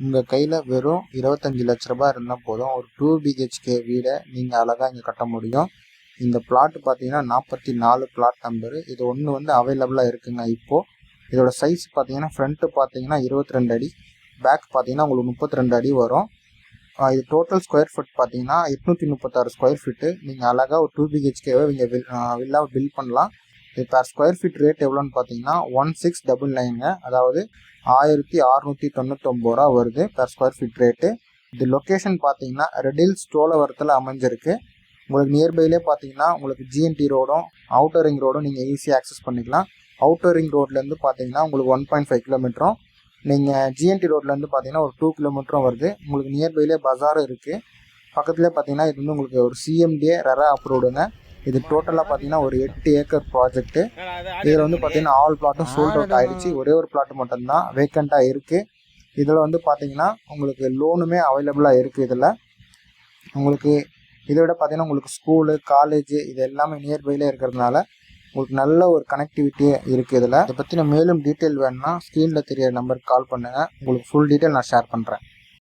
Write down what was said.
உங்கள் கையில் வெறும் 25 லட்ச ரூபாய் இருந்தால் போதும் ஒரு 2 BHK வீடை நீங்கள் அழகாக இங்கே கட்ட முடியும். இந்த பிளாட் பார்த்தீங்கன்னா 44 பிளாட் நம்பரு. இது ஒன்று வந்து அவைலபிளாக இருக்குங்க இப்போது. இதோட சைஸ் பார்த்தீங்கன்னா ஃப்ரண்ட்டு பார்த்தீங்கன்னா 22 அடி, பேக் பார்த்தீங்கன்னா உங்களுக்கு 32 அடி வரும். இது டோட்டல் ஸ்கொயர் ஃபீட் பார்த்தீங்கன்னா 836 ஸ்கொயர் ஃபீட்டு. நீங்கள் அழகாக ஒரு 2 BHKவை இங்கே வில்லாவை பில்ட் பண்ணலாம். இது per ஸ்கொயர் ஃபீட் ரேட் எவ்வளோன்னு பார்த்தீங்கன்னா 1699, அதாவது 1699 ரூபா வருது per ஸ்கொயர் ஃபீட் ரேட்டு. இது லொக்கேஷன் பார்த்தீங்கன்னா ரெடில் ஸ்டோலவரத்தில் அமைஞ்சிருக்கு. உங்களுக்கு நியர்பைலே பார்த்தீங்கன்னா உங்களுக்கு GNT ரோடும் அவுட்டர் ரிங் ரோடும் நீங்கள் ஈஸியாக ஆக்சஸ் பண்ணிக்கலாம். அவுட்டர் ரிங் ரோட்லேருந்து பார்த்தீங்கன்னா உங்களுக்கு 1.5 கிலோமீட்டரும், நீங்கள் GNT ரோட்லேருந்து பார்த்தீங்கன்னா ஒரு 2 கிலோமீட்டரும் வருது. உங்களுக்கு நியர்பைலே பஜாரும் இருக்குது. பக்கத்துலேயே பார்த்தீங்கன்னா இது வந்து உங்களுக்கு ஒரு CMDA ரெரா அப்ரூவ்டுங்க. இது டோட்டலாக பார்த்தீங்கன்னா ஒரு 8 ஏக்கர் ப்ராஜெக்ட்டு. இதில் வந்து பார்த்தீங்கன்னா ஆல் பிளாட்டும் சோல்ட் அவுட் ஆகிடுச்சு. ஒரே ஒரு பிளாட் மட்டும்தான் வேக்கண்ட்டாக இருக்குது. இதில் வந்து பார்த்தீங்கன்னா உங்களுக்கு லோனுமே அவைலபிளாக இருக்குது. இதில் உங்களுக்கு இதை விட பார்த்தீங்கன்னா உங்களுக்கு ஸ்கூலு, காலேஜு இது எல்லாமே நியர்பைலே இருக்கிறதுனால உங்களுக்கு நல்ல ஒரு கனெக்டிவிட்டியே இருக்குது. இதில் இதை பற்றின மேலும் டீட்டெயில் வேணும்னா ஸ்க்ரீனில் தெரிய நம்பருக்கு கால் பண்ணுங்கள். உங்களுக்கு ஃபுல் டீட்டெயில் நான் ஷேர் பண்ணுறேன்.